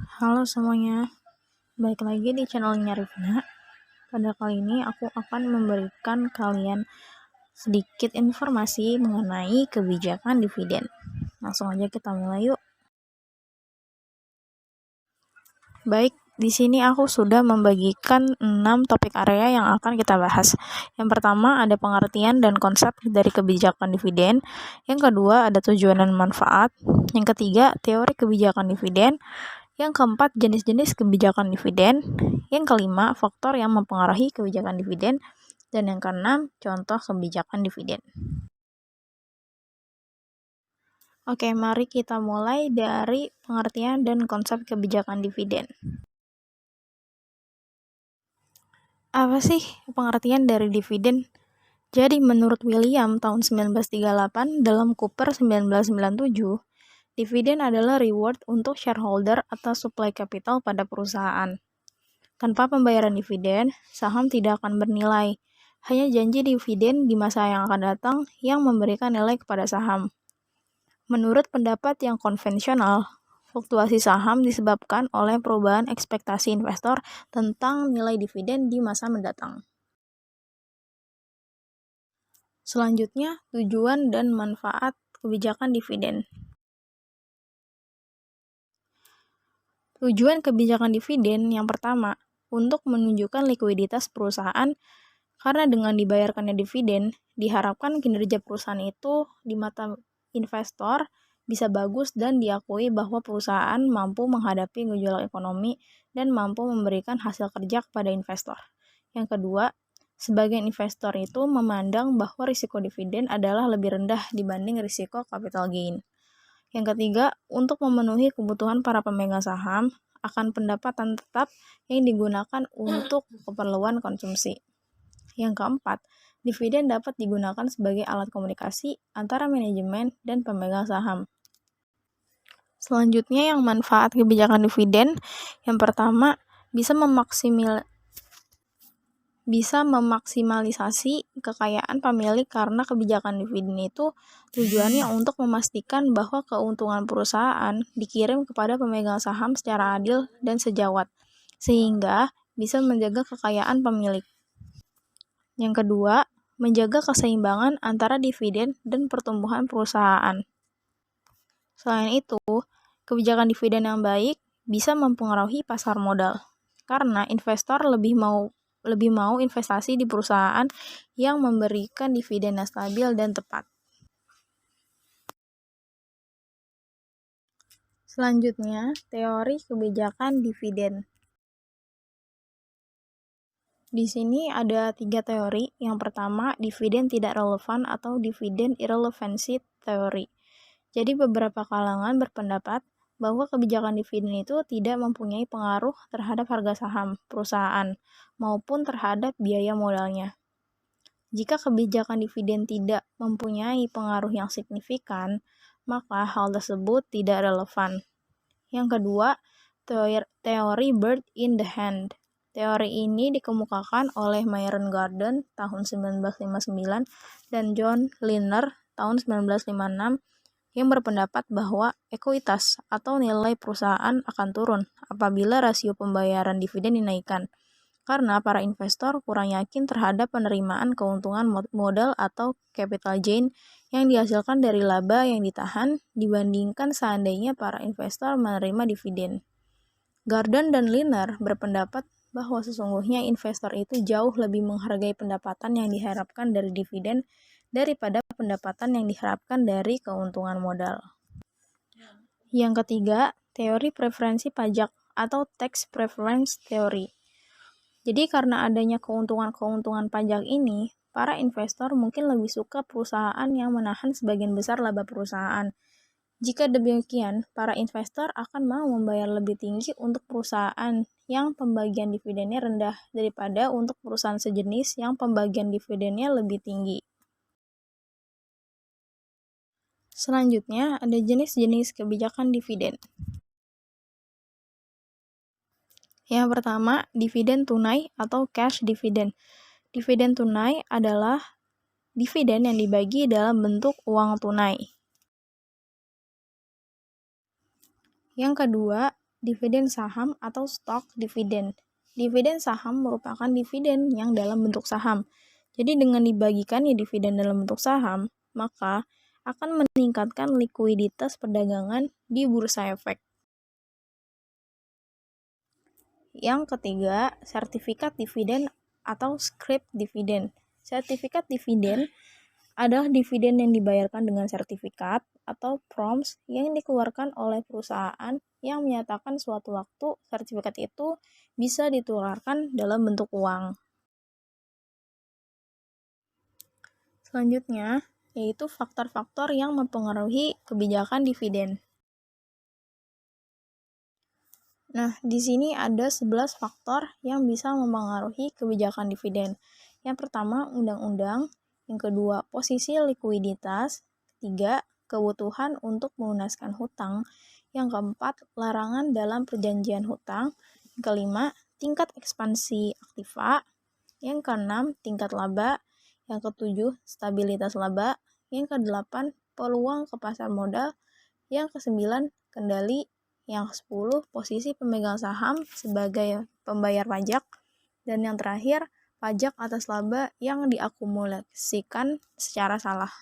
Halo semuanya, balik lagi di channelnya Rifna. Pada kali ini aku akan memberikan kalian sedikit informasi mengenai kebijakan dividen. Langsung aja kita mulai yuk. Baik, di sini aku sudah membagikan 6 topik area yang akan kita bahas. Yang pertama ada pengertian dan konsep dari kebijakan dividen. Yang kedua ada tujuan dan manfaat. Yang ketiga teori kebijakan dividen. Yang keempat, jenis-jenis kebijakan dividen. Yang kelima, faktor yang mempengaruhi kebijakan dividen. Dan yang keenam, contoh kebijakan dividen. Oke, mari kita mulai dari pengertian dan konsep kebijakan dividen. Apa sih pengertian dari dividen? Jadi menurut William tahun 1938 dalam Cooper 1997, dividen adalah reward untuk shareholder atas supply capital pada perusahaan. Tanpa pembayaran dividen, saham tidak akan bernilai. Hanya janji dividen di masa yang akan datang yang memberikan nilai kepada saham. Menurut pendapat yang konvensional, fluktuasi saham disebabkan oleh perubahan ekspektasi investor tentang nilai dividen di masa mendatang. Selanjutnya, tujuan dan manfaat kebijakan dividen. Tujuan kebijakan dividen yang pertama, untuk menunjukkan likuiditas perusahaan karena dengan dibayarkannya dividen, diharapkan kinerja perusahaan itu di mata investor bisa bagus dan diakui bahwa perusahaan mampu menghadapi gejolak ekonomi dan mampu memberikan hasil kerja kepada investor. Yang kedua, sebagian investor itu memandang bahwa risiko dividen adalah lebih rendah dibanding risiko capital gain. Yang ketiga, untuk memenuhi kebutuhan para pemegang saham akan pendapatan tetap yang digunakan untuk keperluan konsumsi. Yang keempat, dividen dapat digunakan sebagai alat komunikasi antara manajemen dan pemegang saham. Selanjutnya yang manfaat kebijakan dividen, yang pertama bisa memaksimalisasi kekayaan pemilik karena kebijakan dividen itu tujuannya untuk memastikan bahwa keuntungan perusahaan dikirim kepada pemegang saham secara adil dan sejawat, sehingga bisa menjaga kekayaan pemilik. Yang kedua, menjaga keseimbangan antara dividen dan pertumbuhan perusahaan. Selain itu, kebijakan dividen yang baik bisa mempengaruhi pasar modal, karena investor lebih mau investasi di perusahaan yang memberikan dividen yang stabil dan tepat. Selanjutnya, teori kebijakan dividen. Di sini ada 3 teori. Yang pertama, dividen tidak relevan atau dividen irrelevancy teori. Jadi beberapa kalangan berpendapat bahwa kebijakan dividen itu tidak mempunyai pengaruh terhadap harga saham perusahaan maupun terhadap biaya modalnya. Jika kebijakan dividen tidak mempunyai pengaruh yang signifikan, maka hal tersebut tidak relevan. Yang kedua, teori bird in the hand. Teori ini dikemukakan oleh Myron Garden tahun 1959 dan John Liner tahun 1956 yang berpendapat bahwa ekuitas atau nilai perusahaan akan turun apabila rasio pembayaran dividen dinaikkan, karena para investor kurang yakin terhadap penerimaan keuntungan modal atau capital gain yang dihasilkan dari laba yang ditahan dibandingkan seandainya para investor menerima dividen. Garden dan Liner berpendapat bahwa sesungguhnya investor itu jauh lebih menghargai pendapatan yang diharapkan dari dividen daripada pendapatan yang diharapkan dari keuntungan modal. Yang ketiga, teori preferensi pajak atau tax preference theory. Jadi karena adanya keuntungan-keuntungan pajak ini, para investor mungkin lebih suka perusahaan yang menahan sebagian besar laba perusahaan. Jika demikian, para investor akan mau membayar lebih tinggi untuk perusahaan yang pembagian dividennya rendah daripada untuk perusahaan sejenis yang pembagian dividennya lebih tinggi. Selanjutnya, ada jenis-jenis kebijakan dividen. Yang pertama, dividen tunai atau cash dividend. Dividen tunai adalah dividen yang dibagi dalam bentuk uang tunai. Yang kedua, dividen saham atau stock dividen. Dividen saham merupakan dividen yang dalam bentuk saham. Jadi dengan dibagikannya dividen dalam bentuk saham, maka akan meningkatkan likuiditas perdagangan di bursa efek. Yang ketiga, sertifikat dividen atau scrip dividen. Sertifikat dividen adalah dividen yang dibayarkan dengan sertifikat atau proms yang dikeluarkan oleh perusahaan yang menyatakan suatu waktu sertifikat itu bisa ditukarkan dalam bentuk uang. Selanjutnya, yaitu faktor-faktor yang mempengaruhi kebijakan dividen. Nah, di sini ada 11 faktor yang bisa mempengaruhi kebijakan dividen. Yang pertama, undang-undang. Yang kedua, posisi likuiditas. Ketiga, kebutuhan untuk melunaskan hutang. Yang keempat, larangan dalam perjanjian hutang. Yang kelima, tingkat ekspansi aktiva. Yang keenam, tingkat laba. Yang ketujuh, stabilitas laba. Yang kedelapan, peluang ke pasar modal. Yang kesembilan, kendali. Yang ke-10, posisi pemegang saham sebagai pembayar pajak. Dan yang terakhir, pajak atas laba yang diakumulasikan secara salah.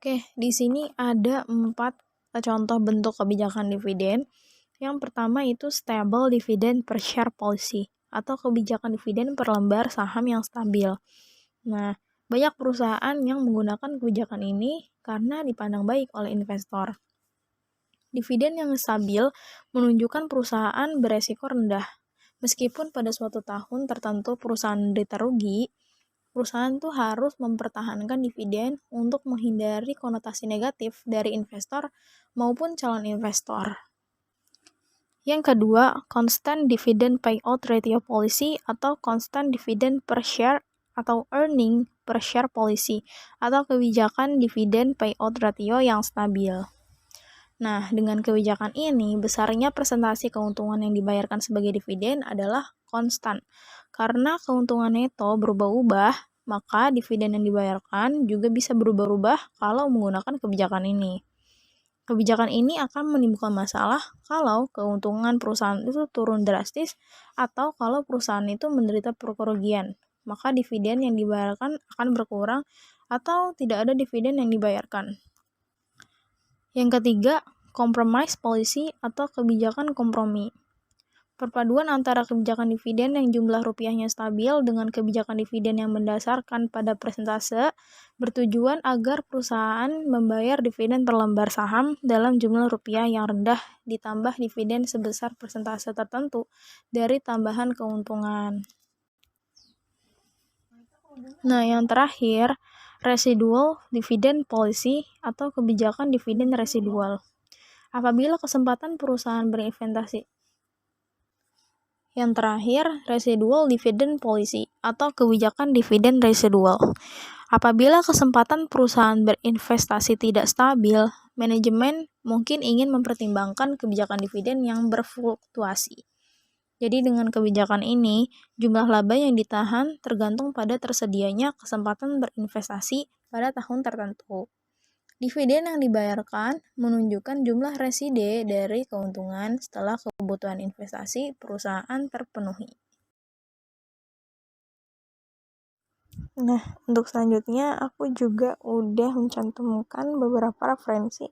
Oke, di sini ada 4 contoh bentuk kebijakan dividen. Yang pertama itu stable dividend per share policy atau kebijakan dividen per lembar saham yang stabil. Nah, banyak perusahaan yang menggunakan kebijakan ini karena dipandang baik oleh investor. Dividen yang stabil menunjukkan perusahaan beresiko rendah. Meskipun pada suatu tahun tertentu perusahaan menderita rugi, perusahaan tuh harus mempertahankan dividen untuk menghindari konotasi negatif dari investor maupun calon investor. Yang kedua, constant dividend payout ratio policy atau constant dividend per share atau earning per share policy atau kebijakan dividen payout ratio yang stabil. Nah, dengan kebijakan ini, besarnya presentasi keuntungan yang dibayarkan sebagai dividen adalah konstan. Karena keuntungan neto berubah-ubah, maka dividen yang dibayarkan juga bisa berubah-ubah kalau menggunakan kebijakan ini. Kebijakan ini akan menimbulkan masalah kalau keuntungan perusahaan itu turun drastis atau kalau perusahaan itu menderita kerugian, maka dividen yang dibayarkan akan berkurang atau tidak ada dividen yang dibayarkan. Yang ketiga, compromise policy atau kebijakan kompromi. Perpaduan antara kebijakan dividen yang jumlah rupiahnya stabil dengan kebijakan dividen yang mendasarkan pada persentase bertujuan agar perusahaan membayar dividen per lembar saham dalam jumlah rupiah yang rendah ditambah dividen sebesar persentase tertentu dari tambahan keuntungan. Nah, yang terakhir, residual dividend policy atau kebijakan dividen residual. Apabila kesempatan perusahaan berinvestasi. Yang terakhir, residual dividend policy atau kebijakan dividen residual. Apabila kesempatan perusahaan berinvestasi tidak stabil, manajemen mungkin ingin mempertimbangkan kebijakan dividen yang berfluktuasi. Jadi dengan kebijakan ini, jumlah laba yang ditahan tergantung pada tersedianya kesempatan berinvestasi pada tahun tertentu. Dividen yang dibayarkan menunjukkan jumlah reside dari keuntungan setelah kebutuhan investasi perusahaan terpenuhi. Nah, untuk selanjutnya aku juga udah mencantumkan beberapa referensi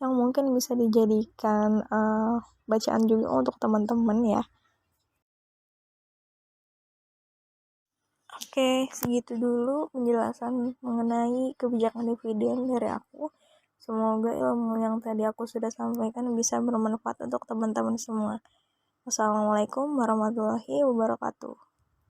yang mungkin bisa dijadikan bacaan juga untuk teman-teman ya. Oke, segitu dulu penjelasan mengenai kebijakan dividen dari aku. Semoga ilmu yang tadi aku sudah sampaikan bisa bermanfaat untuk teman-teman semua. Wassalamualaikum warahmatullahi wabarakatuh.